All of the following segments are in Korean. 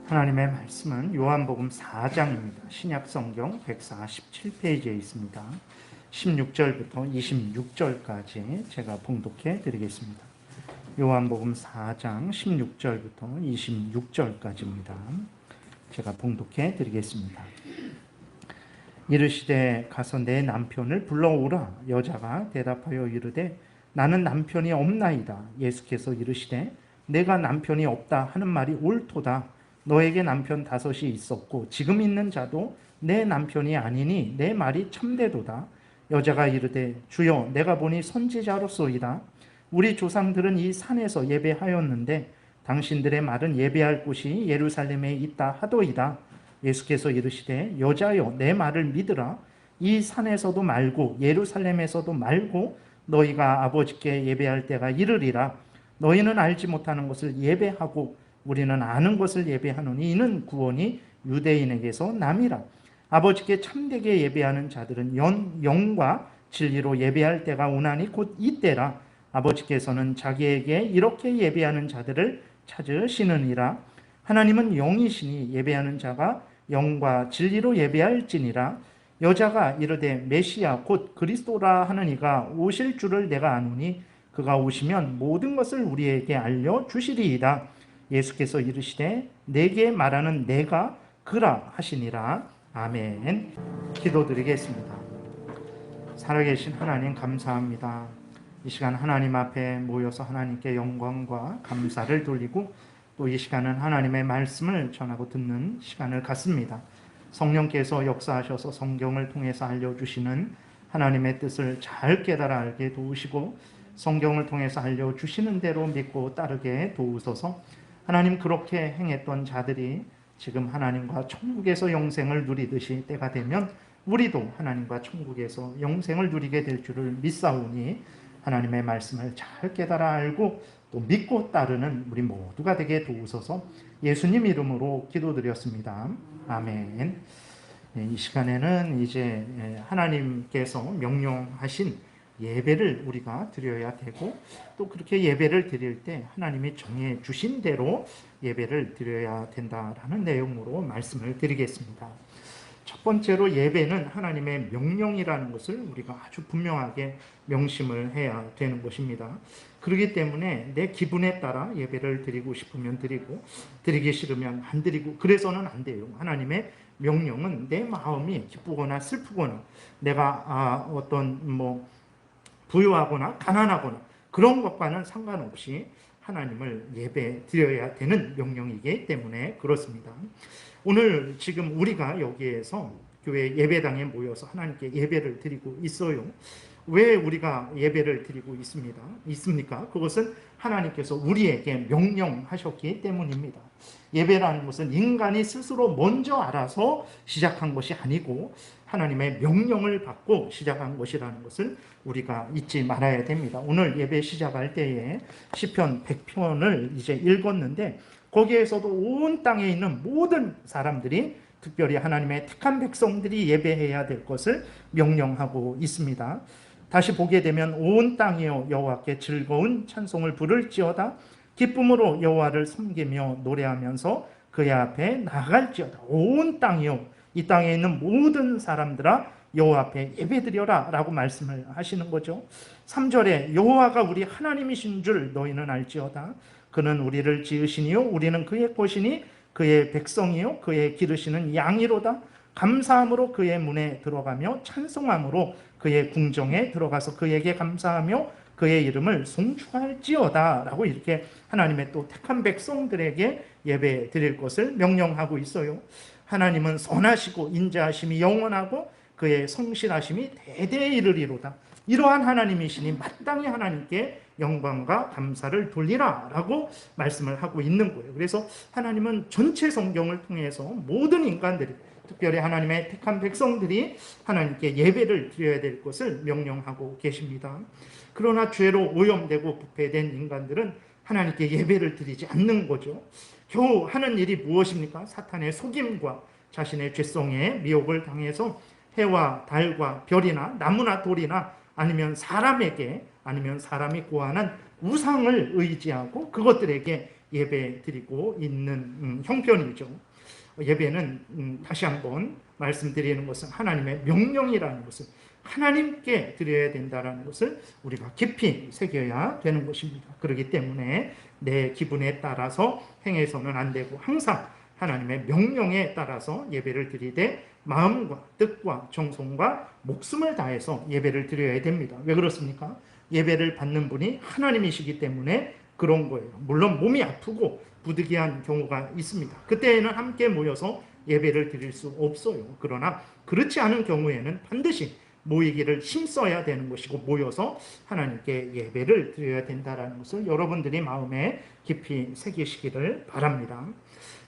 하나님의 말씀은 요한복음 4장입니다. 신약성경 147페이지에 있습니다. 16절부터 26절까지 제가 봉독해 드리겠습니다. 요한복음 4장 16절부터 26절까지입니다. 제가 봉독해 드리겠습니다. 이르시되 가서 내 남편을 불러오라. 여자가 대답하여 이르되 나는 남편이 없나이다. 예수께서 이르시되 내가 남편이 없다 하는 말이 옳도다. 너에게 남편 5이 있었고 지금 있는 자도 내 남편이 아니니 내 말이 참되도다. 여자가 이르되 주여 내가 보니 선지자로소이다. 우리 조상들은 이 산에서 예배하였는데 당신들의 말은 예배할 곳이 예루살렘에 있다 하도이다. 예수께서 이르시되 여자여 내 말을 믿으라. 이 산에서도 말고 예루살렘에서도 말고 너희가 아버지께 예배할 때가 이르리라. 너희는 알지 못하는 것을 예배하고 우리는 아는 것을 예배하노니 이는 구원이 유대인에게서 남이라. 아버지께 참되게 예배하는 자들은 영과 진리로 예배할 때가 오나니 곧 이때라. 아버지께서는 자기에게 이렇게 예배하는 자들을 찾으시느니라. 하나님은 영이시니 예배하는 자가 영과 진리로 예배할지니라. 여자가 이르되 메시아 곧 그리스도라 하는 이가 오실 줄을 내가 아노니 그가 오시면 모든 것을 우리에게 알려주시리이다. 예수께서 이르시되 내게 말하는 내가 그라 하시니라. 아멘. 기도드리겠습니다. 살아계신 하나님 감사합니다. 이 시간 하나님 앞에 모여서 하나님께 영광과 감사를 돌리고 또 이 시간은 하나님의 말씀을 전하고 듣는 시간을 갖습니다. 성령께서 역사하셔서 성경을 통해서 알려주시는 하나님의 뜻을 잘 깨달아 알게 도우시고 성경을 통해서 알려주시는 대로 믿고 따르게 도우소서. 하나님 그렇게 행했던 자들이 지금 하나님과 천국에서 영생을 누리듯이 때가 되면 우리도 하나님과 천국에서 영생을 누리게 될 줄을 믿사오니 하나님의 말씀을 잘 깨달아 알고 또 믿고 따르는 우리 모두가 되게 도우소서. 예수님 이름으로 기도드렸습니다. 아멘. 이 시간에는 이제 하나님께서 명령하신 예배를 우리가 드려야 되고 또 그렇게 예배를 드릴 때 하나님이 정해 주신 대로 예배를 드려야 된다라는 내용으로 말씀을 드리겠습니다. 첫 번째로 예배는 하나님의 명령이라는 것을 우리가 아주 분명하게 명심을 해야 되는 것입니다. 그렇기 때문에 내 기분에 따라 예배를 드리고 싶으면 드리고 드리기 싫으면 안 드리고 그래서는 안 돼요. 하나님의 명령은 내 마음이 기쁘거나 슬프거나 내가 어떤 부유하거나 가난하거나 그런 것과는 상관없이 하나님을 예배 드려야 되는 명령이기 때문에 그렇습니다. 오늘 지금 우리가 여기에서 교회 예배당에 모여서 하나님께 예배를 드리고 있어요. 왜 우리가 예배를 드리고 있습니까? 그것은 하나님께서 우리에게 명령하셨기 때문입니다. 예배라는 것은 인간이 스스로 먼저 알아서 시작한 것이 아니고 하나님의 명령을 받고 시작한 것이라는 것을 우리가 잊지 말아야 됩니다. 오늘 예배 시작할 때에 시편 100편을 이제 읽었는데 거기에서도 온 땅에 있는 모든 사람들이 특별히 하나님의 택한 백성들이 예배해야 될 것을 명령하고 있습니다. 다시 보게 되면 온 땅이여 여호와께 즐거운 찬송을 부를지어다. 기쁨으로 여호와를 섬기며 노래하면서 그의 앞에 나갈지어다. 온 땅이여 이 땅에 있는 모든 사람들아 여호와 앞에 예배드려라 라고 말씀을 하시는 거죠. 3절에 여호와가 우리 하나님이신 줄 너희는 알지어다. 그는 우리를 지으시니요 우리는 그의 것이니 그의 백성이요 그의 기르시는 양이로다. 감사함으로 그의 문에 들어가며 찬송함으로 그의 궁정에 들어가서 그에게 감사하며 그의 이름을 송축할지어다 라고 이렇게 하나님의 또 택한 백성들에게 예배 드릴 것을 명령하고 있어요. 하나님은 선하시고 인자하심이 영원하고 그의 성실하심이 대대에 이르리로다. 이러한 하나님이시니 마땅히 하나님께 영광과 감사를 돌리라 라고 말씀을 하고 있는 거예요. 그래서 하나님은 전체 성경을 통해서 모든 인간들이 특별히 하나님의 택한 백성들이 하나님께 예배를 드려야 될 것을 명령하고 계십니다. 그러나 죄로 오염되고 부패된 인간들은 하나님께 예배를 드리지 않는 거죠. 겨우 하는 일이 무엇입니까? 사탄의 속임과 자신의 죄성에 미혹을 당해서 해와 달과 별이나 나무나 돌이나 아니면 사람에게 아니면 사람이 고안한 우상을 의지하고 그것들에게 예배 드리고 있는 형편이죠. 예배는 다시 한번 말씀드리는 것은 하나님의 명령이라는 것을 하나님께 드려야 된다는 것을 우리가 깊이 새겨야 되는 것입니다. 그렇기 때문에 내 기분에 따라서 행해서는 안 되고 항상 하나님의 명령에 따라서 예배를 드리되 마음과 뜻과 정성과 목숨을 다해서 예배를 드려야 됩니다. 왜 그렇습니까? 예배를 받는 분이 하나님이시기 때문에 그런 거예요. 물론 몸이 아프고 부득이한 경우가 있습니다. 그때에는 함께 모여서 예배를 드릴 수 없어요. 그러나 그렇지 않은 경우에는 반드시 모이기를 힘써야 되는 것이고 모여서 하나님께 예배를 드려야 된다는 것을 여러분들이 마음에 깊이 새기시기를 바랍니다.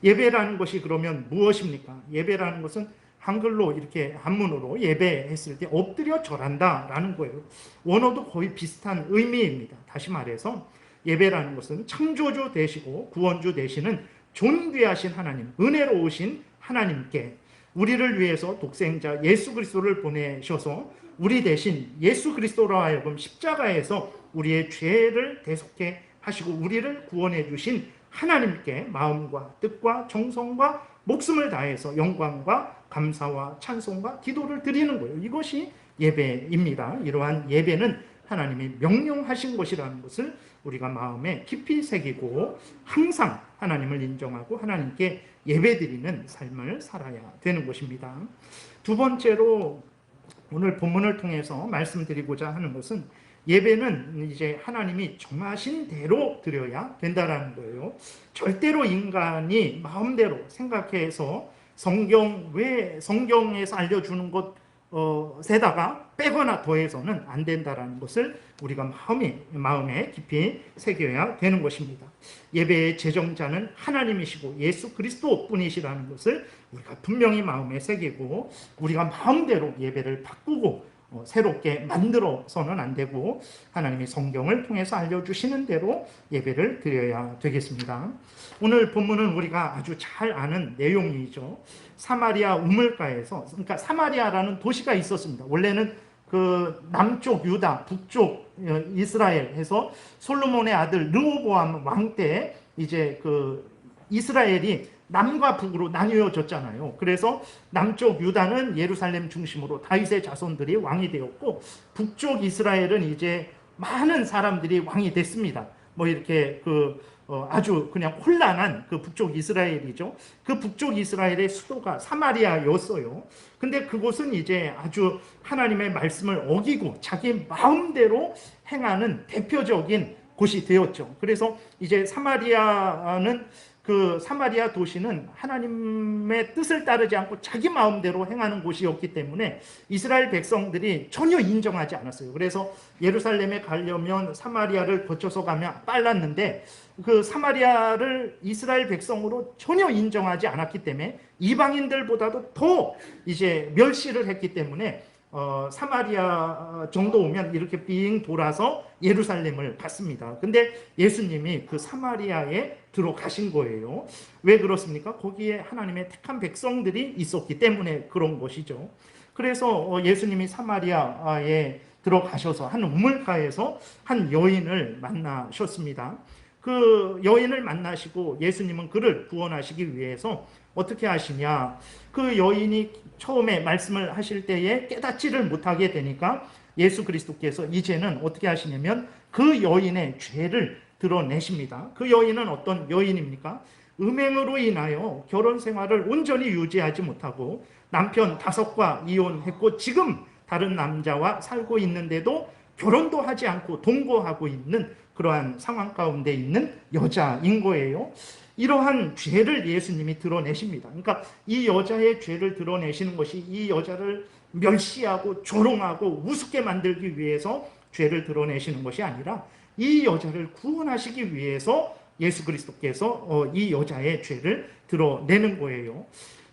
예배라는 것이 그러면 무엇입니까? 예배라는 것은 한글로 이렇게 한문으로 예배했을 때 엎드려 절한다라는 거예요. 원어도 거의 비슷한 의미입니다. 다시 말해서 예배라는 것은 창조주 되시고 구원주 되시는 존귀하신 하나님, 은혜로우신 하나님께 우리를 위해서 독생자 예수 그리스도를 보내셔서 우리 대신 예수 그리스도로 하여금 십자가에서 우리의 죄를 대속해 하시고 우리를 구원해 주신 하나님께 마음과 뜻과 정성과 목숨을 다해서 영광과 감사와 찬송과 기도를 드리는 거예요. 이것이 예배입니다. 이러한 예배는 하나님이 명령하신 것이라는 것을 우리가 마음에 깊이 새기고 항상 하나님을 인정하고 하나님께 예배드리는 삶을 살아야 되는 것입니다. 두 번째로 오늘 본문을 통해서 말씀드리고자 하는 것은 예배는 이제 하나님이 정하신 대로 드려야 된다는 거예요. 절대로 인간이 마음대로 생각해서 성경에서 알려주는 것에다가 빼거나 더해서는 안 된다는 것을 우리가 마음에 깊이 새겨야 되는 것입니다. 예배의 제정자는 하나님이시고 예수 그리스도 뿐이시라는 것을 우리가 분명히 마음에 새기고 우리가 마음대로 예배를 바꾸고 새롭게 만들어서는 안 되고 하나님이 성경을 통해서 알려주시는 대로 예배를 드려야 되겠습니다. 오늘 본문은 우리가 아주 잘 아는 내용이죠. 사마리아 우물가에서, 그러니까 사마리아라는 도시가 있었습니다. 원래는 그 남쪽 유다, 북쪽 이스라엘 해서 솔로몬의 아들 르호보암 왕 때 이제 그 이스라엘이 남과 북으로 나뉘어졌잖아요. 그래서 남쪽 유다는 예루살렘 중심으로 다윗의 자손들이 왕이 되었고 북쪽 이스라엘은 이제 많은 사람들이 왕이 됐습니다. 뭐 이렇게 아주 그냥 혼란한 그 북쪽 이스라엘이죠. 그 북쪽 이스라엘의 수도가 사마리아였어요. 근데 그곳은 이제 아주 하나님의 말씀을 어기고 자기 마음대로 행하는 대표적인 곳이 되었죠. 그래서 이제 사마리아 도시는 하나님의 뜻을 따르지 않고 자기 마음대로 행하는 곳이었기 때문에 이스라엘 백성들이 전혀 인정하지 않았어요. 그래서 예루살렘에 가려면 사마리아를 거쳐서 가면 빨랐는데 그 사마리아를 이스라엘 백성으로 전혀 인정하지 않았기 때문에 이방인들보다도 더 이제 멸시를 했기 때문에 사마리아 정도 오면 이렇게 빙 돌아서 예루살렘을 갔습니다. 근데 예수님이 그 사마리아에 들어가신 거예요. 왜 그렇습니까? 거기에 하나님의 택한 백성들이 있었기 때문에 그런 것이죠. 그래서 예수님이 사마리아에 들어가셔서 한 우물가에서 한 여인을 만나셨습니다. 그 여인을 만나시고 예수님은 그를 구원하시기 위해서 어떻게 하시냐, 그 여인이 처음에 말씀을 하실 때에 깨닫지를 못하게 되니까 예수 그리스도께서 이제는 어떻게 하시냐면 그 여인의 죄를 드러내십니다. 그 여인은 어떤 여인입니까? 음행으로 인하여 결혼 생활을 온전히 유지하지 못하고 남편 5과 이혼했고 지금 다른 남자와 살고 있는데도 결혼도 하지 않고 동거하고 있는 그러한 상황 가운데 있는 여자인 거예요. 이러한 죄를 예수님이 드러내십니다. 그러니까 이 여자의 죄를 드러내시는 것이 이 여자를 멸시하고 조롱하고 우습게 만들기 위해서 죄를 드러내시는 것이 아니라 이 여자를 구원하시기 위해서 예수 그리스도께서 이 여자의 죄를 드러내는 거예요.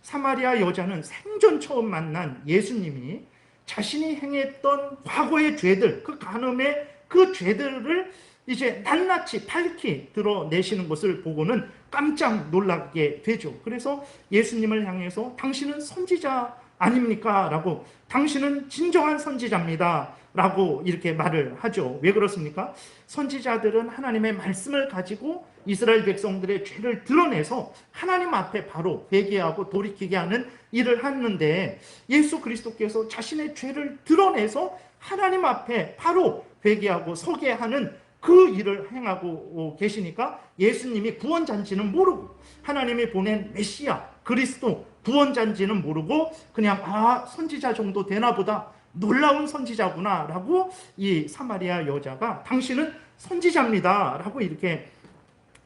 사마리아 여자는 생전 처음 만난 예수님이 자신이 행했던 과거의 죄들, 그 간음의 그 죄들을 이제 낱낱이 밝히 드러내시는 것을 보고는 깜짝 놀라게 되죠. 그래서 예수님을 향해서 당신은 선지자 아닙니까? 라고, 당신은 진정한 선지자입니다. 라고 이렇게 말을 하죠. 왜 그렇습니까? 선지자들은 하나님의 말씀을 가지고 이스라엘 백성들의 죄를 드러내서 하나님 앞에 바로 회개하고 돌이키게 하는 일을 하는데, 예수 그리스도께서 자신의 죄를 드러내서 하나님 앞에 바로 회개하고 서게 하는 그 일을 행하고 계시니까 예수님이 구원자인지는 모르고, 하나님이 보낸 메시아 그리스도 구원자인지는 모르고 그냥 선지자 정도 되나 보다, 놀라운 선지자구나 라고 이 사마리아 여자가 당신은 선지자입니다 라고 이렇게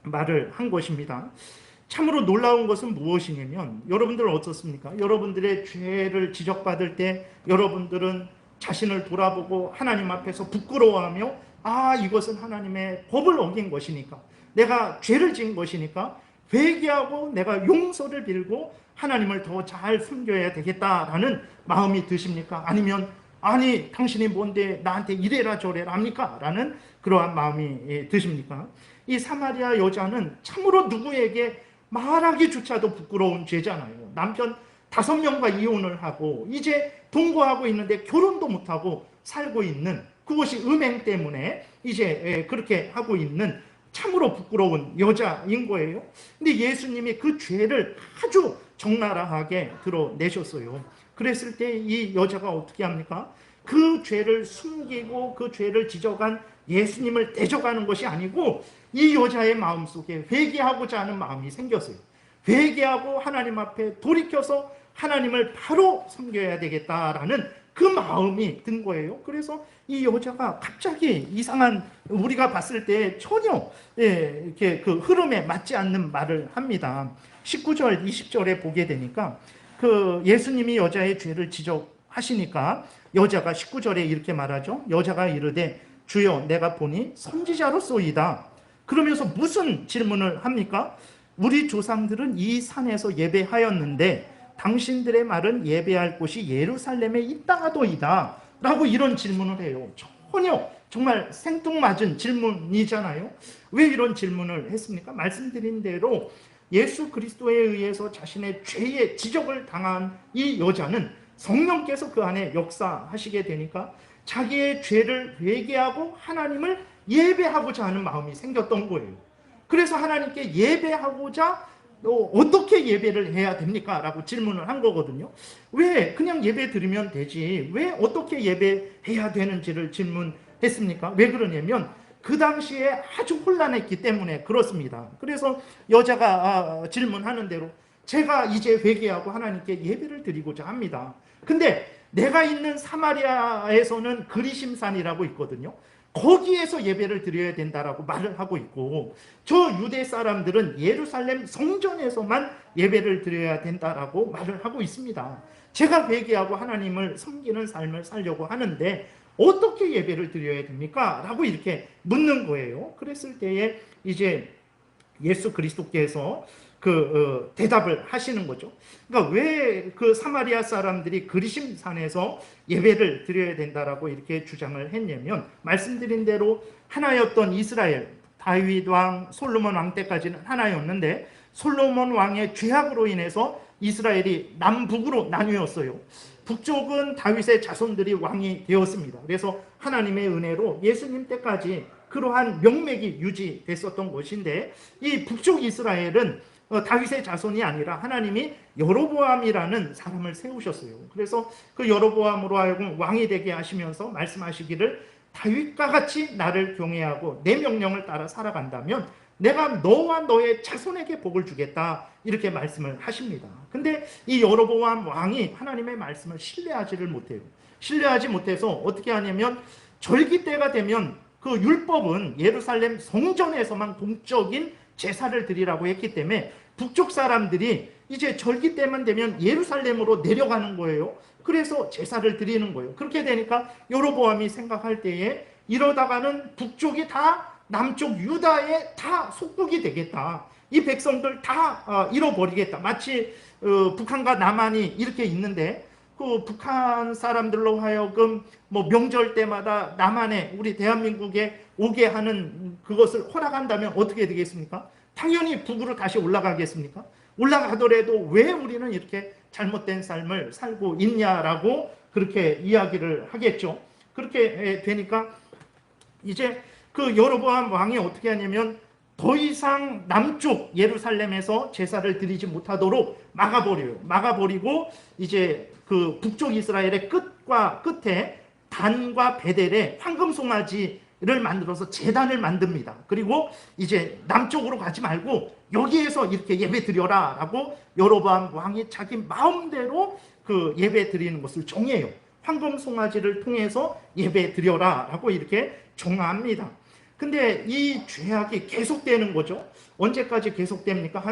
말을 한 것입니다. 참으로 놀라운 것은 무엇이냐면, 여러분들 어떻습니까? 여러분들의 죄를 지적받을 때 여러분들은 자신을 돌아보고 하나님 앞에서 부끄러워하며 이것은 하나님의 법을 어긴 것이니까, 내가 죄를 지은 것이니까 회개하고 내가 용서를 빌고 하나님을 더 잘 섬겨야 되겠다라는 마음이 드십니까? 아니면 아니 당신이 뭔데 나한테 이래라 저래라 합니까? 라는 그러한 마음이 드십니까? 이 사마리아 여자는 참으로 누구에게 말하기조차도 부끄러운 죄잖아요. 남편 5명과 이혼을 하고 이제 동거하고 있는데 결혼도 못하고 살고 있는, 그것이 음행 때문에 이제 그렇게 하고 있는 참으로 부끄러운 여자인 거예요. 근데 예수님이 그 죄를 아주 적나라하게 드러내셨어요. 그랬을 때 이 여자가 어떻게 합니까? 그 죄를 숨기고 그 죄를 지적한 예수님을 대적하는 것이 아니고, 이 여자의 마음속에 회개하고자 하는 마음이 생겼어요. 회개하고 하나님 앞에 돌이켜서 하나님을 바로 섬겨야 되겠다라는 그 마음이 든 거예요. 그래서 이 여자가 갑자기 이상한, 우리가 봤을 때 전혀 이렇게 그 흐름에 맞지 않는 말을 합니다. 19절 20절에 보게 되니까 그 예수님이 여자의 죄를 지적하시니까 여자가 19절에 이렇게 말하죠. 여자가 이르되 주여 내가 보니 선지자로소이다. 그러면서 무슨 질문을 합니까? 우리 조상들은 이 산에서 예배하였는데 당신들의 말은 예배할 곳이 예루살렘에 있다 하도이다 라고 이런 질문을 해요. 전혀 정말 생뚱맞은 질문이잖아요. 왜 이런 질문을 했습니까? 말씀드린 대로 예수 그리스도에 의해서 자신의 죄의 지적을 당한 이 여자는 성령께서 그 안에 역사하시게 되니까 자기의 죄를 회개하고 하나님을 예배하고자 하는 마음이 생겼던 거예요. 그래서 하나님께 예배하고자 어떻게 예배를 해야 됩니까? 라고 질문을 한 거거든요. 왜 그냥 예배 드리면 되지 왜 어떻게 예배해야 되는지를 질문했습니까? 왜 그러냐면 그 당시에 아주 혼란했기 때문에 그렇습니다. 그래서 여자가 질문하는 대로 제가 이제 회개하고 하나님께 예배를 드리고자 합니다. 근데 내가 있는 사마리아에서는 그리심산이라고 있거든요. 거기에서 예배를 드려야 된다라고 말을 하고 있고, 저 유대 사람들은 예루살렘 성전에서만 예배를 드려야 된다라고 말을 하고 있습니다. 제가 회개하고 하나님을 섬기는 삶을 살려고 하는데 어떻게 예배를 드려야 됩니까? 라고 이렇게 묻는 거예요. 그랬을 때에 이제 예수 그리스도께서 대답을 하시는 거죠. 그러니까 왜 그 사마리아 사람들이 그리심산에서 예배를 드려야 된다라고 이렇게 주장을 했냐면, 말씀드린 대로 하나였던 이스라엘, 다윗 왕, 솔로몬 왕 때까지는 하나였는데 솔로몬 왕의 죄악으로 인해서 이스라엘이 남북으로 나뉘었어요. 북쪽은 다윗의 자손들이 왕이 되었습니다. 그래서 하나님의 은혜로 예수님 때까지 그러한 명맥이 유지됐었던 것인데, 이 북쪽 이스라엘은 다윗의 자손이 아니라 하나님이 여로보암이라는 사람을 세우셨어요. 그래서 그 여로보암으로 하여금 왕이 되게 하시면서 말씀하시기를 다윗과 같이 나를 경외하고 내 명령을 따라 살아간다면 내가 너와 너의 자손에게 복을 주겠다, 이렇게 말씀을 하십니다. 근데 이 여로보암 왕이 하나님의 말씀을 신뢰하지를 못해요. 신뢰하지 못해서 어떻게 하냐면 절기 때가 되면 그 율법은 예루살렘 성전에서만 공적인 제사를 드리라고 했기 때문에 북쪽 사람들이 이제 절기 때만 되면 예루살렘으로 내려가는 거예요. 그래서 제사를 드리는 거예요. 그렇게 되니까 여로보암이 생각할 때에 이러다가는 북쪽이 다 남쪽 유다에 다 속국이 되겠다. 이 백성들 다 잃어버리겠다. 마치 북한과 남한이 이렇게 있는데 그 북한 사람들로 하여금 뭐 명절 때마다 남한에 우리 대한민국에 오게 하는 그것을 허락한다면 어떻게 되겠습니까? 당연히 북으로 다시 올라가겠습니까? 올라가더라도 왜 우리는 이렇게 잘못된 삶을 살고 있냐라고 그렇게 이야기를 하겠죠. 그렇게 되니까 이제 그 여로보암 왕이 어떻게 하냐면 더 이상 남쪽 예루살렘에서 제사를 드리지 못하도록 막아버려요. 막아버리고 이제 그 북쪽 이스라엘의 끝과 끝에 단과 베델에 황금 송아지를 만들어서 제단을 만듭니다. 그리고 이제 남쪽으로 가지 말고 여기에서 이렇게 예배 드려라 라고 여로보암 왕이 자기 마음대로 그 예배 드리는 것을 정해요. 황금 송아지를 통해서 예배 드려라 라고 이렇게 정합니다. 근데 이 죄악이 계속되는 거죠. 언제까지 계속됩니까?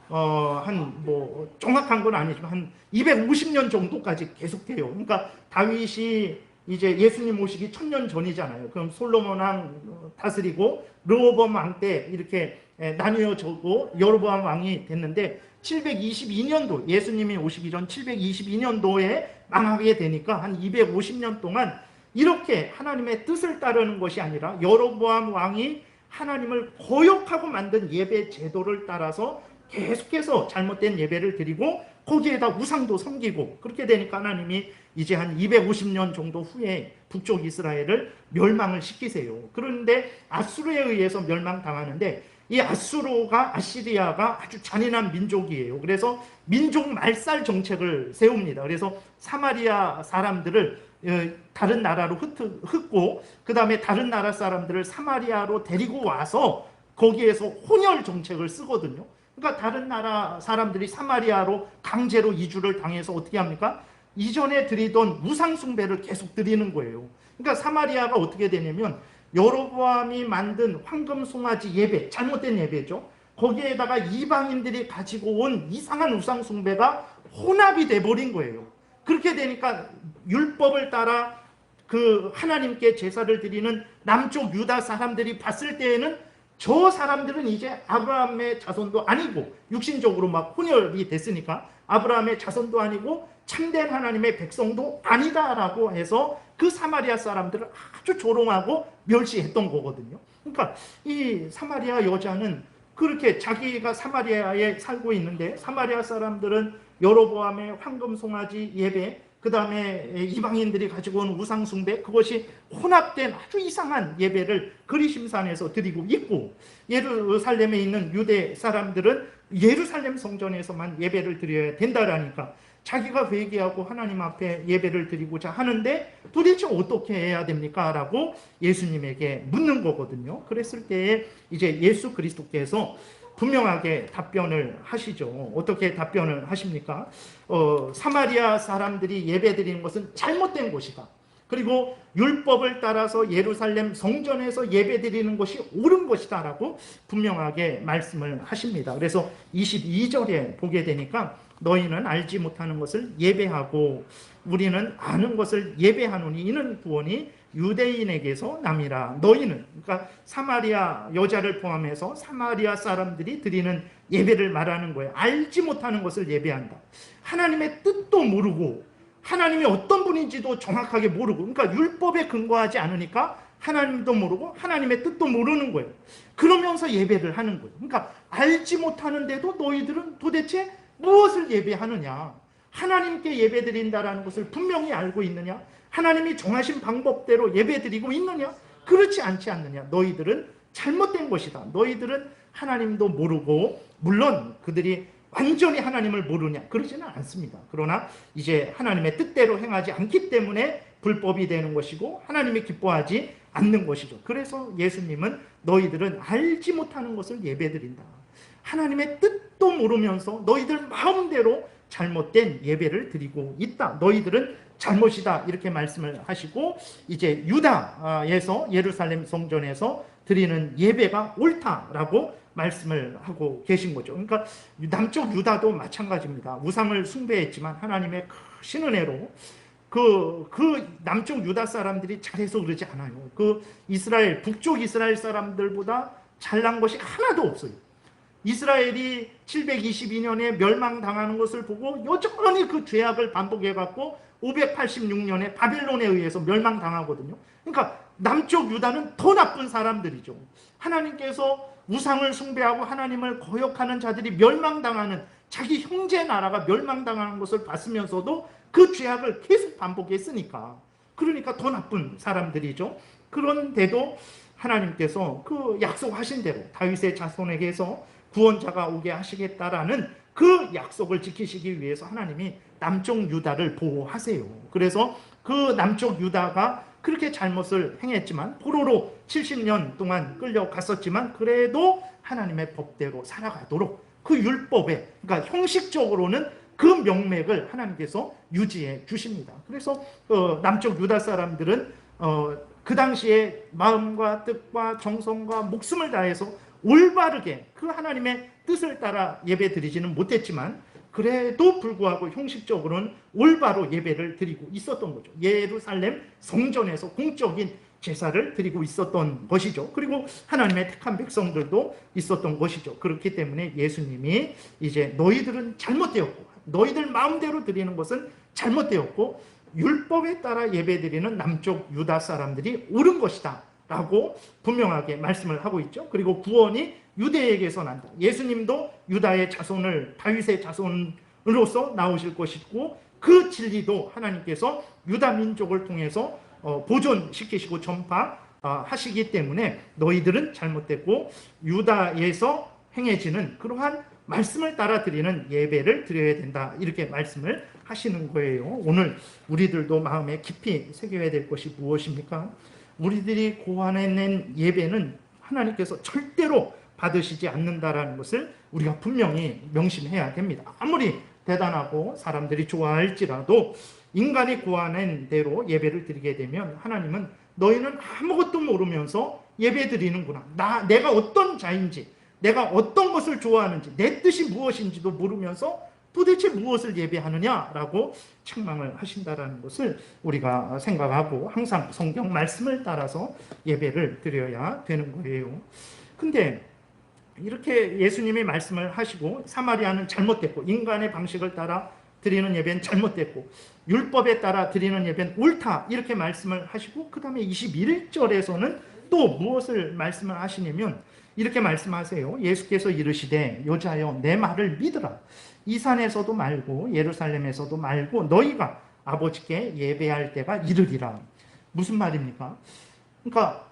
뭐 정확한 건 아니지만 한 250년 정도까지 계속돼요. 그러니까 다윗이 이제 예수님 오시기 1000년 전이잖아요. 그럼 솔로몬 왕 다스리고 르호보암 왕 때 이렇게 나뉘어지고 여로보암 왕이 됐는데 722년도 예수님이 오시기 전 722년도에 망하게 되니까 한 250년 동안 이렇게 하나님의 뜻을 따르는 것이 아니라 여로보암 왕이 하나님을 거역하고 만든 예배 제도를 따라서 계속해서 잘못된 예배를 드리고 거기에다 우상도 섬기고 그렇게 되니까 하나님이 이제 한 250년 정도 후에 북쪽 이스라엘을 멸망을 시키세요. 그런데 아수르에 의해서 멸망당하는데 이 아시리아가 아주 잔인한 민족이에요. 그래서 민족 말살 정책을 세웁니다. 그래서 사마리아 사람들을 다른 나라로 흩고 그 다음에 다른 나라 사람들을 사마리아로 데리고 와서 거기에서 혼혈 정책을 쓰거든요. 그러니까 다른 나라 사람들이 사마리아로 강제로 이주를 당해서 어떻게 합니까? 이전에 드리던 우상 숭배를 계속 드리는 거예요. 그러니까 사마리아가 어떻게 되냐면 여로보암이 만든 황금 송아지 예배, 잘못된 예배죠. 거기에다가 이방인들이 가지고 온 이상한 우상 숭배가 혼합이 돼버린 거예요. 그렇게 되니까 율법을 따라 그 하나님께 제사를 드리는 남쪽 유다 사람들이 봤을 때에는 저 사람들은 이제 아브라함의 자손도 아니고 육신적으로 막 혼혈이 됐으니까 아브라함의 자손도 아니고 참된 하나님의 백성도 아니다라고 해서 그 사마리아 사람들을 아주 조롱하고 멸시했던 거거든요. 그러니까 이 사마리아 여자는 그렇게 자기가 사마리아에 살고 있는데 사마리아 사람들은 여로보암의 황금 송아지 예배, 그 다음에 이방인들이 가지고 온 우상 숭배, 그것이 혼합된 아주 이상한 예배를 그리심산에서 드리고 있고, 예루살렘에 있는 유대 사람들은 예루살렘 성전에서만 예배를 드려야 된다라니까 자기가 회개하고 하나님 앞에 예배를 드리고자 하는데 도대체 어떻게 해야 됩니까? 라고 예수님에게 묻는 거거든요. 그랬을 때에 이제 예수 그리스도께서 분명하게 답변을 하시죠. 어떻게 답변을 하십니까? 사마리아 사람들이 예배드리는 것은 잘못된 것이다. 그리고 율법을 따라서 예루살렘 성전에서 예배드리는 것이 옳은 것이다 라고 분명하게 말씀을 하십니다. 그래서 22절에 보게 되니까 너희는 알지 못하는 것을 예배하고 우리는 아는 것을 예배하노니 이는 구원이 유대인에게서 남이라. 너희는, 그러니까 사마리아 여자를 포함해서 사마리아 사람들이 드리는 예배를 말하는 거예요. 알지 못하는 것을 예배한다. 하나님의 뜻도 모르고 하나님이 어떤 분인지도 정확하게 모르고, 그러니까 율법에 근거하지 않으니까 하나님도 모르고 하나님의 뜻도 모르는 거예요. 그러면서 예배를 하는 거예요. 그러니까 알지 못하는데도 너희들은 도대체 무엇을 예배하느냐? 하나님께 예배드린다라는 것을 분명히 알고 있느냐? 하나님이 정하신 방법대로 예배드리고 있느냐? 그렇지 않지 않느냐? 너희들은 잘못된 것이다. 너희들은 하나님도 모르고, 물론 그들이 완전히 하나님을 모르냐? 그러지는 않습니다. 그러나 이제 하나님의 뜻대로 행하지 않기 때문에 불법이 되는 것이고 하나님이 기뻐하지 않는 것이죠. 그래서 예수님은 너희들은 알지 못하는 것을 예배드린다. 하나님의 뜻도 모르면서 너희들 마음대로 잘못된 예배를 드리고 있다. 너희들은 잘못이다. 이렇게 말씀을 하시고 이제 유다에서 예루살렘 성전에서 드리는 예배가 옳다라고 말씀을 하고 계신 거죠. 그러니까 남쪽 유다도 마찬가지입니다. 우상을 숭배했지만 하나님의 크신 은혜로 그 남쪽 유다 사람들이 잘해서 그러지 않아요. 그 북쪽 이스라엘 사람들보다 잘난 것이 하나도 없어요. 이스라엘이 722년에 멸망당하는 것을 보고 여전히 그 죄악을 반복해갖고 586년에 바벨론에 의해서 멸망당하거든요. 그러니까 남쪽 유다는 더 나쁜 사람들이죠. 하나님께서 우상을 숭배하고 하나님을 거역하는 자들이 멸망당하는, 자기 형제 나라가 멸망당하는 것을 봤으면서도 그 죄악을 계속 반복했으니까, 그러니까 더 나쁜 사람들이죠. 그런데도 하나님께서 그 약속하신 대로 다윗의 자손에게서 구원자가 오게 하시겠다라는 그 약속을 지키시기 위해서 하나님이 남쪽 유다를 보호하세요. 그래서 그 남쪽 유다가 그렇게 잘못을 행했지만 포로로 70년 동안 끌려갔었지만 그래도 하나님의 법대로 살아가도록 그 율법에, 그러니까 형식적으로는 그 명맥을 하나님께서 유지해 주십니다. 그래서 남쪽 유다 사람들은 그 당시에 마음과 뜻과 정성과 목숨을 다해서 올바르게 그 하나님의 뜻을 따라 예배드리지는 못했지만 그래도 불구하고 형식적으로는 올바로 예배를 드리고 있었던 거죠. 예루살렘 성전에서 공적인 제사를 드리고 있었던 것이죠. 그리고 하나님의 택한 백성들도 있었던 것이죠. 그렇기 때문에 예수님이 이제 너희들은 잘못되었고 너희들 마음대로 드리는 것은 잘못되었고 율법에 따라 예배드리는 남쪽 유다 사람들이 옳은 것이다 라고 분명하게 말씀을 하고 있죠. 그리고 구원이 유대에게서 난다. 예수님도 유다의 자손을, 다윗의 자손으로서 나오실 것이고 그 진리도 하나님께서 유다 민족을 통해서 보존시키시고 전파하시기 때문에 너희들은 잘못됐고 유다에서 행해지는 그러한 말씀을 따라 드리는 예배를 드려야 된다. 이렇게 말씀을 하시는 거예요. 오늘 우리들도 마음에 깊이 새겨야 될 것이 무엇입니까? 우리들이 고안해낸 예배는 하나님께서 절대로 받으시지 않는다라는 것을 우리가 분명히 명심해야 됩니다. 아무리 대단하고 사람들이 좋아할지라도 인간이 고안한 대로 예배를 드리게 되면 하나님은 너희는 아무것도 모르면서 예배 드리는구나. 내가 어떤 자인지, 내가 어떤 것을 좋아하는지, 내 뜻이 무엇인지도 모르면서 도대체 무엇을 예배하느냐라고 책망을 하신다라는 것을 우리가 생각하고 항상 성경 말씀을 따라서 예배를 드려야 되는 거예요. 근데 이렇게 예수님이 말씀을 하시고 사마리아는 잘못됐고 인간의 방식을 따라 드리는 예배는 잘못됐고 율법에 따라 드리는 예배는 옳다 이렇게 말씀을 하시고 그 다음에 21절에서는 또 무엇을 말씀을 하시냐면 이렇게 말씀하세요. 예수께서 이르시되 여자여 내 말을 믿으라. 이 산에서도 말고 예루살렘에서도 말고 너희가 아버지께 예배할 때가 이르리라. 무슨 말입니까? 그러니까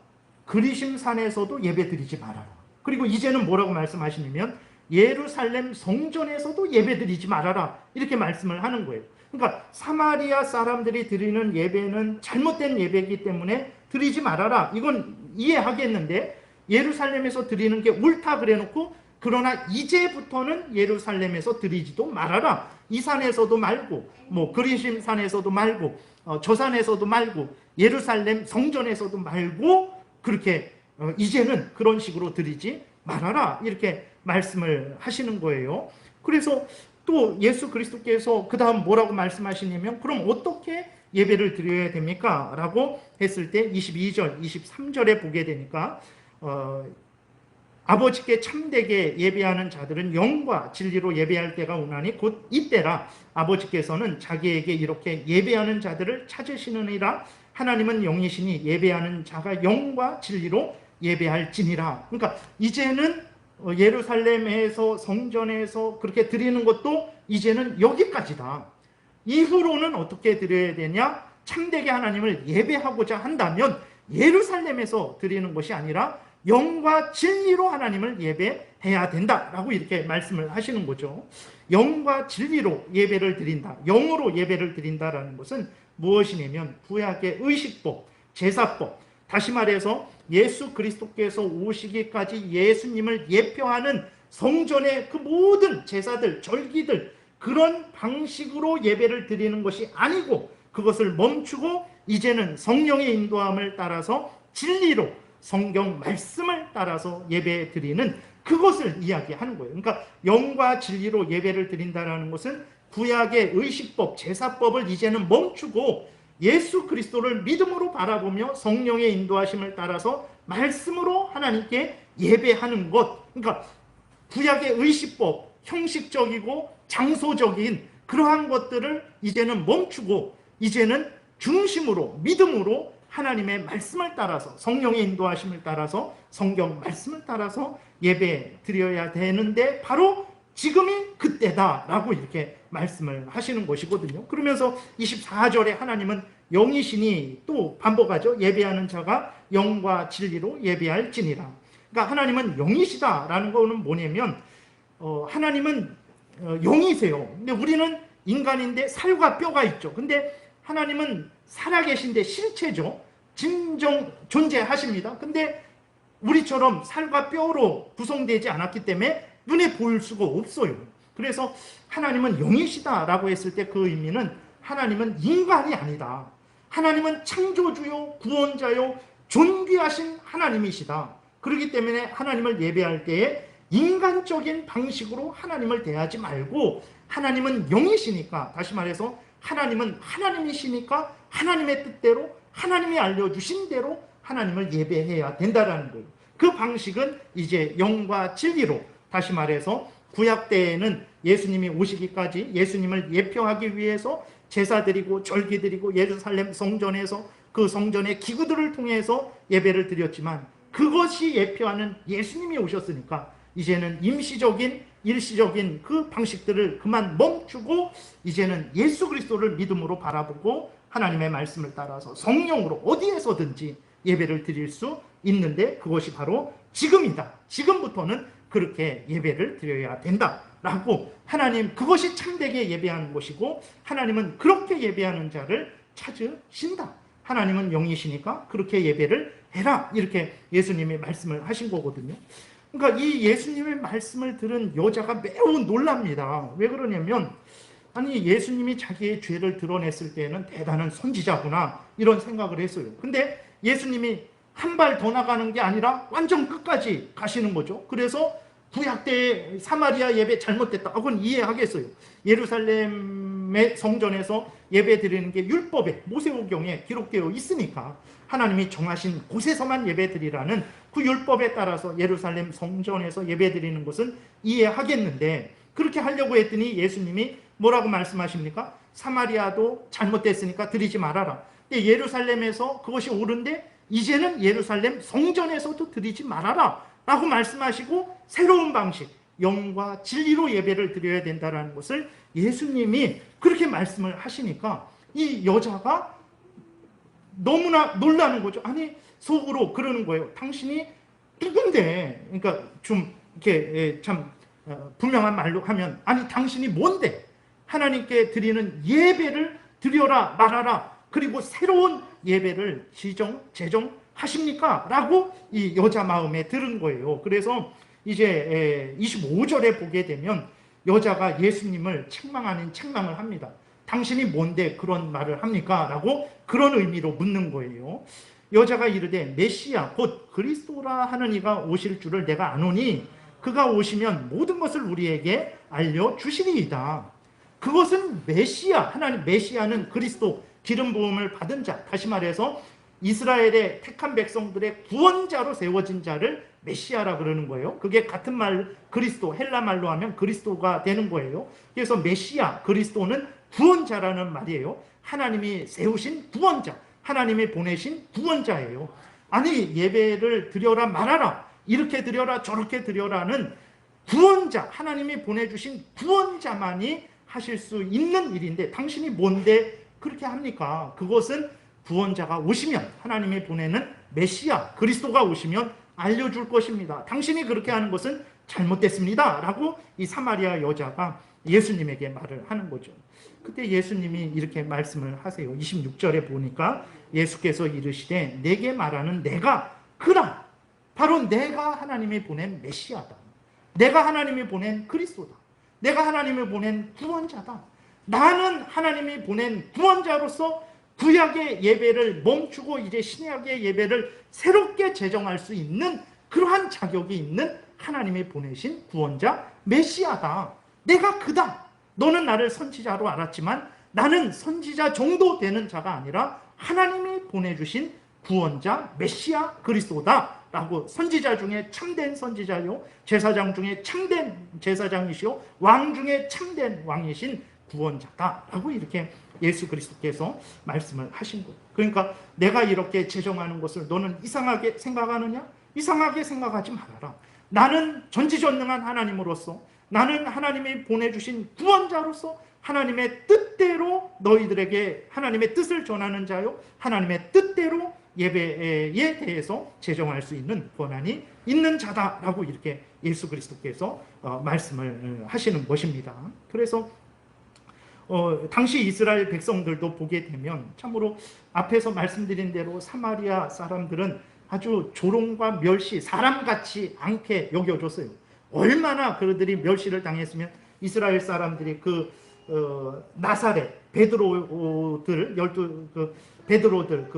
그리심 산에서도 예배 드리지 말아라. 그리고 이제는 뭐라고 말씀하시냐면 예루살렘 성전에서도 예배 드리지 말아라. 이렇게 말씀을 하는 거예요. 그러니까 사마리아 사람들이 드리는 예배는 잘못된 예배이기 때문에 드리지 말아라. 이건 이해하겠는데 예루살렘에서 드리는 게 옳다 그래놓고 그러나 이제부터는 예루살렘에서 드리지도 말아라. 이 산에서도 말고 뭐 그리심 산에서도 말고 저 산에서도 말고 예루살렘 성전에서도 말고 그렇게 이제는 그런 식으로 드리지 말아라. 이렇게 말씀을 하시는 거예요. 그래서 또 예수 그리스도께서 그 다음 뭐라고 말씀하시냐면 그럼 어떻게 예배를 드려야 됩니까? 라고 했을 때 22절, 23절에 보게 되니까 아버지께 참되게 예배하는 자들은 영과 진리로 예배할 때가 오나니 곧 이때라. 아버지께서는 자기에게 이렇게 예배하는 자들을 찾으시느니라. 하나님은 영이시니 예배하는 자가 영과 진리로 예배할지니라. 그러니까 이제는 예루살렘에서 성전에서 그렇게 드리는 것도 이제는 여기까지다. 이후로는 어떻게 드려야 되냐? 참되게 하나님을 예배하고자 한다면 예루살렘에서 드리는 것이 아니라 영과 진리로 하나님을 예배해야 된다라고 이렇게 말씀을 하시는 거죠. 영과 진리로 예배를 드린다, 영으로 예배를 드린다라는 것은 무엇이냐면 구약의 의식법, 제사법, 다시 말해서 예수 그리스도께서 오시기까지 예수님을 예표하는 성전의 그 모든 제사들, 절기들, 그런 방식으로 예배를 드리는 것이 아니고 그것을 멈추고 이제는 성령의 인도함을 따라서 진리로 성경 말씀을 따라서 예배 드리는 그것을 이야기하는 거예요. 그러니까 영과 진리로 예배를 드린다는 것은 구약의 의식법, 제사법을 이제는 멈추고 예수 그리스도를 믿음으로 바라보며 성령의 인도하심을 따라서 말씀으로 하나님께 예배하는 것. 그러니까 구약의 의식법, 형식적이고 장소적인 그러한 것들을 이제는 멈추고 이제는 중심으로 믿음으로 하나님의 말씀을 따라서 성령의 인도하심을 따라서 성경 말씀을 따라서 예배 드려야 되는데 바로 지금이 그때다라고 이렇게 말씀을 하시는 것이거든요. 그러면서 24절에 하나님은 영이시니 또 반복하죠. 예배하는 자가 영과 진리로 예배할지니라. 그러니까 하나님은 영이시다라는 거는 뭐냐면 하나님은 영이세요. 근데 우리는 인간인데 살과 뼈가 있죠. 근데 하나님은 살아계신데 실체죠. 진정 존재하십니다. 근데 우리처럼 살과 뼈로 구성되지 않았기 때문에 눈에 보일 수가 없어요. 그래서 하나님은 영이시다라고 했을 때 그 의미는 하나님은 인간이 아니다. 하나님은 창조주요, 구원자요, 존귀하신 하나님이시다. 그렇기 때문에 하나님을 예배할 때에 인간적인 방식으로 하나님을 대하지 말고 하나님은 영이시니까, 다시 말해서 하나님은 하나님이시니까 하나님의 뜻대로 하나님이 알려주신 대로 하나님을 예배해야 된다라는 거예요. 그 방식은 이제 영과 진리로, 다시 말해서 구약 때에는 예수님이 오시기까지 예수님을 예표하기 위해서 제사 드리고 절기 드리고 예루살렘 성전에서 그 성전의 기구들을 통해서 예배를 드렸지만 그것이 예표하는 예수님이 오셨으니까 이제는 임시적인 일시적인 그 방식들을 그만 멈추고 이제는 예수 그리스도를 믿음으로 바라보고 하나님의 말씀을 따라서 성령으로 어디에서든지 예배를 드릴 수 있는데 그것이 바로 지금이다. 지금부터는 그렇게 예배를 드려야 된다라고 하나님, 그것이 참되게 예배하는 것이고 하나님은 그렇게 예배하는 자를 찾으신다. 하나님은 영이시니까 그렇게 예배를 해라. 이렇게 예수님이 말씀을 하신 거거든요. 그러니까 이 예수님의 말씀을 들은 여자가 매우 놀랍니다. 왜 그러냐면 아니 예수님이 자기의 죄를 드러냈을 때는 대단한 선지자구나 이런 생각을 했어요. 근데 예수님이 한 발 더 나가는 게 아니라 완전 끝까지 가시는 거죠. 그래서 구약 때 사마리아 예배 잘못됐다. 그건 이해하겠어요. 예루살렘의 성전에서 예배 드리는 게 율법에 모세오경에 기록되어 있으니까 하나님이 정하신 곳에서만 예배 드리라는 그 율법에 따라서 예루살렘 성전에서 예배 드리는 것은 이해하겠는데 그렇게 하려고 했더니 예수님이 뭐라고 말씀하십니까? 사마리아도 잘못됐으니까 드리지 말아라. 근데 예루살렘에서 그것이 옳은데 이제는 예루살렘 성전에서도 드리지 말아라 라고 말씀하시고 새로운 방식, 영과 진리로 예배를 드려야 된다는 것을 예수님이 그렇게 말씀을 하시니까 이 여자가 너무나 놀라는 거죠. 아니 속으로 그러는 거예요. 당신이 누군데? 그러니까 좀 이렇게 참 분명한 말로 하면 아니 당신이 뭔데? 하나님께 드리는 예배를 드려라 말아라. 그리고 새로운 예배를 제정하십니까? 라고 이 여자 마음에 들은 거예요. 그래서 이제 25절에 보게 되면 여자가 예수님을 책망 아닌 책망을 합니다. 당신이 뭔데 그런 말을 합니까? 라고 그런 의미로 묻는 거예요. 여자가 이르되 메시아 곧 그리스도라 하는 이가 오실 줄을 내가 아노니 그가 오시면 모든 것을 우리에게 알려주시리이다. 그것은 메시아, 하나님 메시아는 그리스도, 기름 부음을 받은 자, 다시 말해서 이스라엘의 택한 백성들의 구원자로 세워진 자를 메시아라 그러는 거예요. 그게 같은 말 그리스도, 헬라 말로 하면 그리스도가 되는 거예요. 그래서 메시아, 그리스도는 구원자라는 말이에요. 하나님이 세우신 구원자, 하나님이 보내신 구원자예요. 아니 예배를 드려라 말아라, 이렇게 드려라 저렇게 드려라는 구원자, 하나님이 보내주신 구원자만이 하실 수 있는 일인데 당신이 뭔데 그렇게 합니까? 그것은 구원자가 오시면, 하나님이 보내는 메시아 그리스도가 오시면 알려줄 것입니다. 당신이 그렇게 하는 것은 잘못됐습니다 라고 이 사마리아 여자가 예수님에게 말을 하는 거죠. 그때 예수님이 이렇게 말씀을 하세요. 26절에 보니까 예수께서 이르시되 내게 말하는 내가 그라, 바로 내가 하나님이 보낸 메시아다. 내가 하나님이 보낸 그리스도다. 내가 하나님이 보낸 구원자다. 나는 하나님이 보낸 구원자로서 구약의 예배를 멈추고 이제 신약의 예배를 새롭게 제정할 수 있는 그러한 자격이 있는 하나님이 보내신 구원자 메시아다. 내가 그다. 너는 나를 선지자로 알았지만 나는 선지자 정도 되는 자가 아니라 하나님이 보내주신 구원자 메시아 그리스도다 라고, 선지자 중에 참된 선지자요, 제사장 중에 참된 제사장이시오, 왕 중에 참된 왕이신 구원자다 라고 이렇게 예수 그리스도께서 말씀을 하신 거예요. 그러니까 내가 이렇게 제정하는 것을 너는 이상하게 생각하느냐? 이상하게 생각하지 말아라. 나는 전지전능한 하나님으로서 나는 하나님이 보내주신 구원자로서 하나님의 뜻대로 너희들에게 하나님의 뜻을 전하는 자요, 하나님의 뜻대로 예배에 대해서 제정할 수 있는 권한이 있는 자다라고 이렇게 예수 그리스도께서 말씀을 하시는 것입니다. 그래서 당시 이스라엘 백성들도 보게 되면 참으로 앞에서 말씀드린 대로 사마리아 사람들은 아주 조롱과 멸시, 사람같이 않게 여겨줬어요. 얼마나 그들이 멸시를 당했으면 이스라엘 사람들이 나사렛 베드로들 베드로들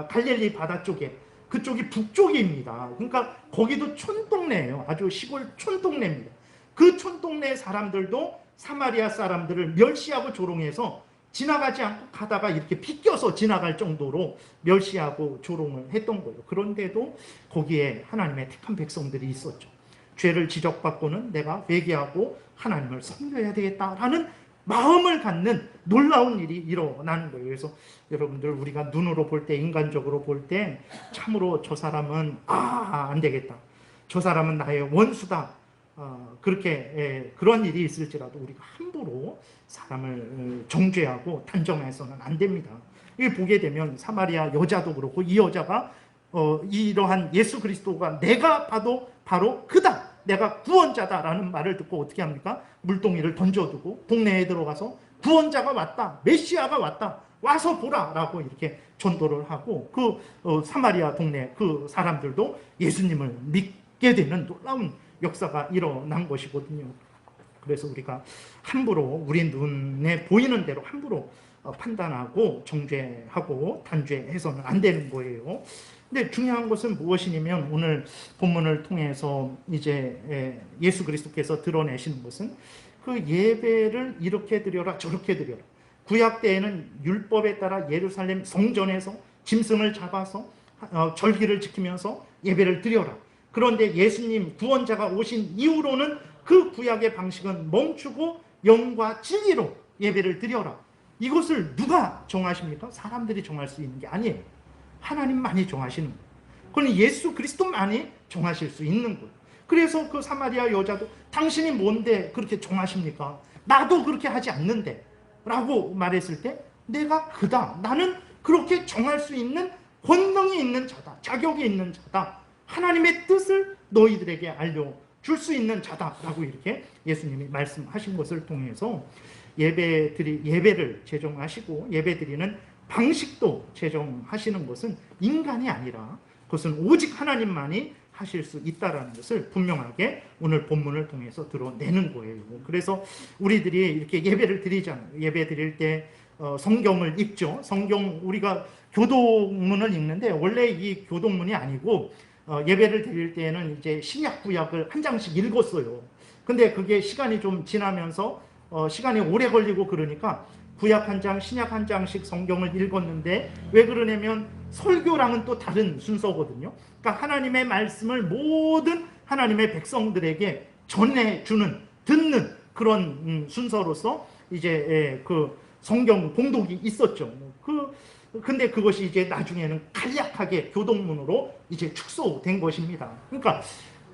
갈릴리 바다 쪽에, 그쪽이 북쪽입니다. 그러니까 거기도 촌동네예요. 아주 시골 촌동네입니다. 그 촌동네 사람들도 사마리아 사람들을 멸시하고 조롱해서 지나가지 않고 가다가 이렇게 비껴서 지나갈 정도로 멸시하고 조롱을 했던 거예요. 그런데도 거기에 하나님의 택한 백성들이 있었죠. 죄를 지적받고는 내가 회개하고 하나님을 섬겨야 되겠다라는 마음을 갖는 놀라운 일이 일어나는 거예요. 그래서 여러분들, 우리가 눈으로 볼 때, 인간적으로 볼 때 참으로 저 사람은 안 되겠다, 저 사람은 나의 원수다, 그렇게 그런 일이 있을지라도 우리가 함부로 사람을 정죄하고 단정해서는 안 됩니다. 이게 보게 되면 사마리아 여자도 그렇고, 이 여자가 이러한 예수 그리스도가 내가 봐도 바로 그다, 내가 구원자다라는 말을 듣고 어떻게 합니까? 물동이를 던져두고 동네에 들어가서 구원자가 왔다, 메시아가 왔다, 와서 보라라고 이렇게 전도를 하고, 사마리아 동네 그 사람들도 예수님을 믿게 되는 놀라운 역사가 일어난 것이거든요. 그래서 우리가 함부로 우리 눈에 보이는 대로 함부로 판단하고 정죄하고 단죄해서는 안 되는 거예요. 근데 중요한 것은 무엇이냐면, 오늘 본문을 통해서 이제 예수 그리스도께서 드러내시는 것은 그 예배를 이렇게 드려라 저렇게 드려라. 구약 때에는 율법에 따라 예루살렘 성전에서 짐승을 잡아서 절기를 지키면서 예배를 드려라. 그런데 예수님 구원자가 오신 이후로는 그 구약의 방식은 멈추고 영과 진리로 예배를 드려라. 이것을 누가 정하십니까? 사람들이 정할 수 있는 게 아니에요. 하나님만이 정하시는 거예요. 그건 예수 그리스도만이 정하실 수 있는 거예요. 그래서 그 사마리아 여자도 당신이 뭔데 그렇게 정하십니까? 나도 그렇게 하지 않는데 라고 말했을 때, 내가 그다, 나는 그렇게 정할 수 있는 권능이 있는 자다, 자격이 있는 자다, 하나님의 뜻을 너희들에게 알려줄 수 있는 자다라고 이렇게 예수님이 말씀하신 것을 통해서 예배를 제정하시고 예배드리는 방식도 제정하시는 것은 인간이 아니라 그것은 오직 하나님만이 하실 수 있다라는 것을 분명하게 오늘 본문을 통해서 드러내는 거예요. 그래서 우리들이 이렇게 예배를 드리잖아요. 예배 드릴 때 성경을 읽죠. 성경, 우리가 교동문을 읽는데 원래 이 교동문이 아니고 예배를 드릴 때는 이제 신약 구약을 한 장씩 읽었어요. 근데 그게 시간이 좀 지나면서 시간이 오래 걸리고 그러니까 구약 한 장, 신약 한 장씩 성경을 읽었는데, 왜 그러냐면 설교랑은 또 다른 순서거든요. 그러니까 하나님의 말씀을 모든 하나님의 백성들에게 전해주는, 듣는 그런 순서로서 이제 그 성경 봉독이 있었죠. 근데 그것이 이제 나중에는 간략하게 교동문으로 이제 축소된 것입니다. 그러니까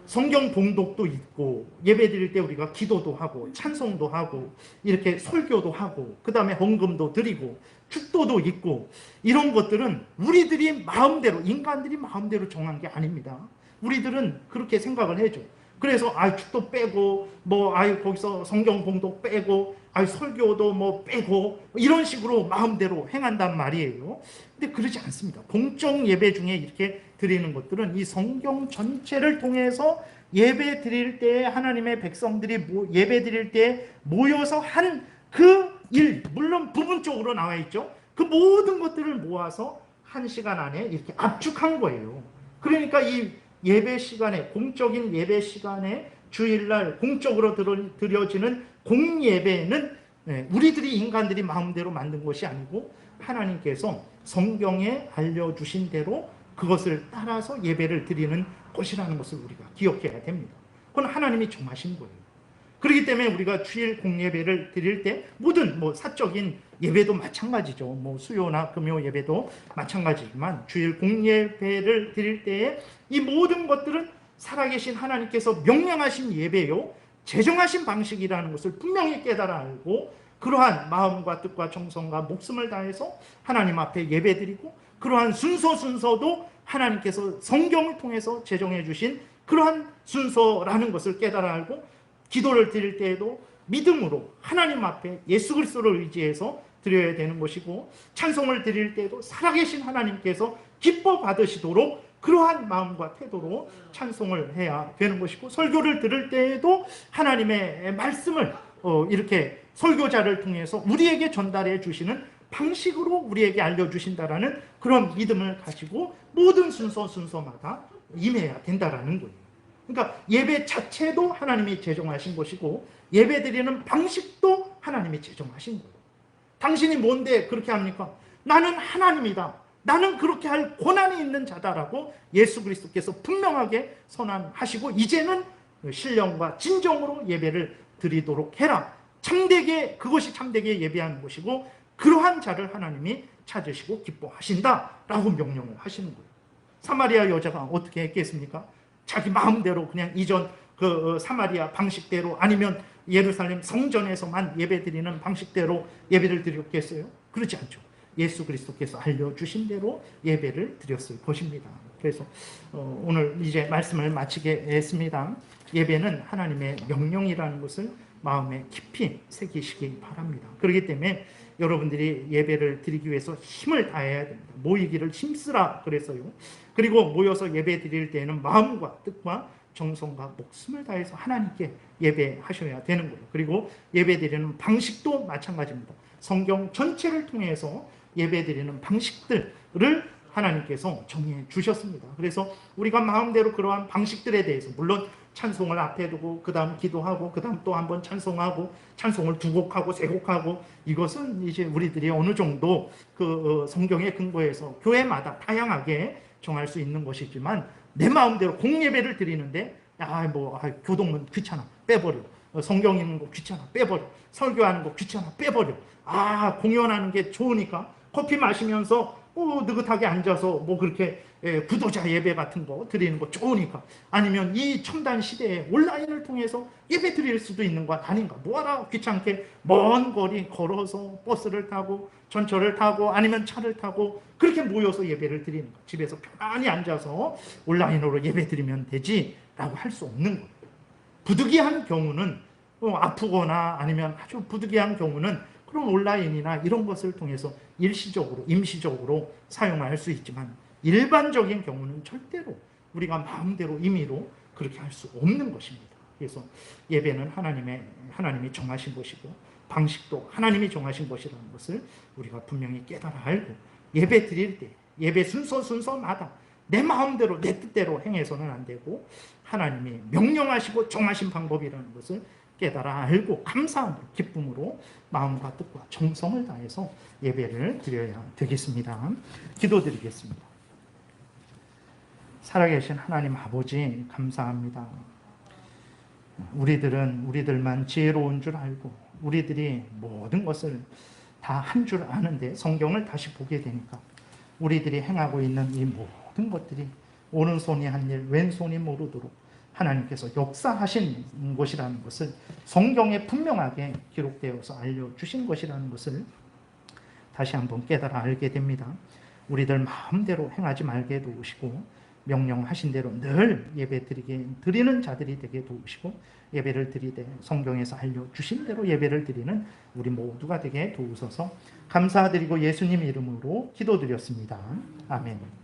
성경 봉독도 있고, 예배 드릴 때 우리가 기도도 하고 찬송도 하고 이렇게 설교도 하고, 그 다음에 헌금도 드리고 축도도 있고, 이런 것들은 우리들이 마음대로, 인간들이 마음대로 정한 게 아닙니다. 우리들은 그렇게 생각을 해줘. 그래서 축도 빼고 거기서 성경 봉독 빼고 설교도 빼고 이런 식으로 마음대로 행한단 말이에요. 근데 그러지 않습니다. 공적 예배 중에 이렇게 드리는 것들은 이 성경 전체를 통해서 예배 드릴 때, 하나님의 백성들이 예배 드릴 때 모여서 한 그 일, 물론 부분적으로 나와 있죠. 그 모든 것들을 모아서 한 시간 안에 이렇게 압축한 거예요. 그러니까 이 예배 시간에, 공적인 예배 시간에 주일날 공적으로 드려지는 공예배는 우리들이, 인간들이 마음대로 만든 것이 아니고 하나님께서 성경에 알려주신 대로 그것을 따라서 예배를 드리는 것이라는 것을 우리가 기억해야 됩니다. 그건 하나님이 정하신 거예요. 그렇기 때문에 우리가 주일 공예배를 드릴 때 모든 사적인 예배도 마찬가지죠. 수요나 금요 예배도 마찬가지지만 주일 공예배를 드릴 때에 이 모든 것들은 살아계신 하나님께서 명령하신 예배요, 제정하신 방식이라는 것을 분명히 깨달아 알고 그러한 마음과 뜻과 정성과 목숨을 다해서 하나님 앞에 예배드리고 그러한 순서도 하나님께서 성경을 통해서 제정해 주신 그러한 순서라는 것을 깨달아 알고 기도를 드릴 때에도 믿음으로 하나님 앞에 예수 그리스도를 의지해서 드려야 되는 것이고 찬송을 드릴 때에도 살아계신 하나님께서 기뻐 받으시도록 그러한 마음과 태도로 찬송을 해야 되는 것이고 설교를 들을 때에도 하나님의 말씀을 이렇게 설교자를 통해서 우리에게 전달해 주시는 방식으로 우리에게 알려주신다라는 그런 믿음을 가지고 모든 순서마다 임해야 된다라는 거예요. 그러니까 예배 자체도 하나님이 제정하신 것이고 예배드리는 방식도 하나님이 제정하신 거예요. 당신이 뭔데 그렇게 합니까? 나는 하나님이다. 나는 그렇게 할 권한이 있는 자다라고 예수 그리스도께서 분명하게 선언하시고 이제는 신령과 진정으로 예배를 드리도록 해라. 참되게 그것이 참되게 예배하는 것이고 그러한 자를 하나님이 찾으시고 기뻐하신다라고 명령을 하시는 거예요. 사마리아 여자가 어떻게 했겠습니까? 자기 마음대로 그냥 이전 그 사마리아 방식대로 아니면 예루살렘 성전에서만 예배드리는 방식대로 예배를 드렸겠어요? 그렇지 않죠. 예수 그리스도께서 알려주신 대로 예배를 드렸을 것입니다. 그래서 오늘 이제 말씀을 마치겠습니다. 예배는 하나님의 명령이라는 것을 마음에 깊이 새기시기 바랍니다. 그렇기 때문에 여러분들이 예배를 드리기 위해서 힘을 다해야 됩니다. 모이기를 힘쓰라 그랬어요. 그리고 모여서 예배 드릴 때에는 마음과 뜻과 정성과 목숨을 다해서 하나님께 예배하셔야 되는 거예요. 그리고 예배 드리는 방식도 마찬가지입니다. 성경 전체를 통해서 예배 드리는 방식들을 하나님께서 정해 주셨습니다. 그래서 우리가 마음대로 그러한 방식들에 대해서 물론 찬송을 앞에 두고 그 다음 기도하고 그 다음 또 한번 찬송하고 찬송을 두 곡하고 세 곡하고 이것은 이제 우리들이 어느 정도 그 성경에 근거해서 교회마다 다양하게 정할 수 있는 것이지만 내 마음대로 공예배를 드리는데 교동은 귀찮아 빼버려. 성경 읽는 거 귀찮아 빼버려. 설교하는 거 귀찮아 빼버려. 공연하는 게 좋으니까 커피 마시면서 느긋하게 앉아서 뭐 그렇게 구도자 예배 같은 거 드리는 거 좋으니까 아니면 이 첨단 시대에 온라인을 통해서 예배 드릴 수도 있는 것 아닌가. 뭐하라 귀찮게 먼 거리 걸어서 버스를 타고 전철을 타고 아니면 차를 타고 그렇게 모여서 예배를 드리는 거. 집에서 편안히 앉아서 온라인으로 예배 드리면 되지 라고 할 수 없는 거예요. 부득이한 경우는 아프거나 아니면 아주 부득이한 경우는 그런 온라인이나 이런 것을 통해서 일시적으로 임시적으로 사용할 수 있지만 일반적인 경우는 절대로 우리가 마음대로 임의로 그렇게 할 수 없는 것입니다. 그래서 예배는 하나님이 정하신 것이고 방식도 하나님이 정하신 것이라는 것을 우리가 분명히 깨달아 알고 예배 드릴 때 예배 순서마다 내 마음대로 내 뜻대로 행해서는 안 되고 하나님이 명령하시고 정하신 방법이라는 것을 깨달아 알고 감사함으로 기쁨으로 마음과 뜻과 정성을 다해서 예배를 드려야 되겠습니다. 기도드리겠습니다. 살아계신 하나님 아버지 감사합니다. 우리들만 지혜로운 줄 알고 우리들이 모든 것을 다 한 줄 아는데 성경을 다시 보게 되니까 우리들이 행하고 있는 이 모든 것들이 오른손이 한 일 왼손이 모르도록 하나님께서 역사하신 것이라는 것을 성경에 분명하게 기록되어서 알려주신 것이라는 것을 다시 한번 깨달아 알게 됩니다. 우리들 마음대로 행하지 말게 도우시고 명령하신 대로 늘 예배 드리는 자들이 되게 도우시고 예배를 드리되 성경에서 알려주신 대로 예배를 드리는 우리 모두가 되게 도우소서. 감사드리고 예수님 이름으로 기도드렸습니다. 아멘.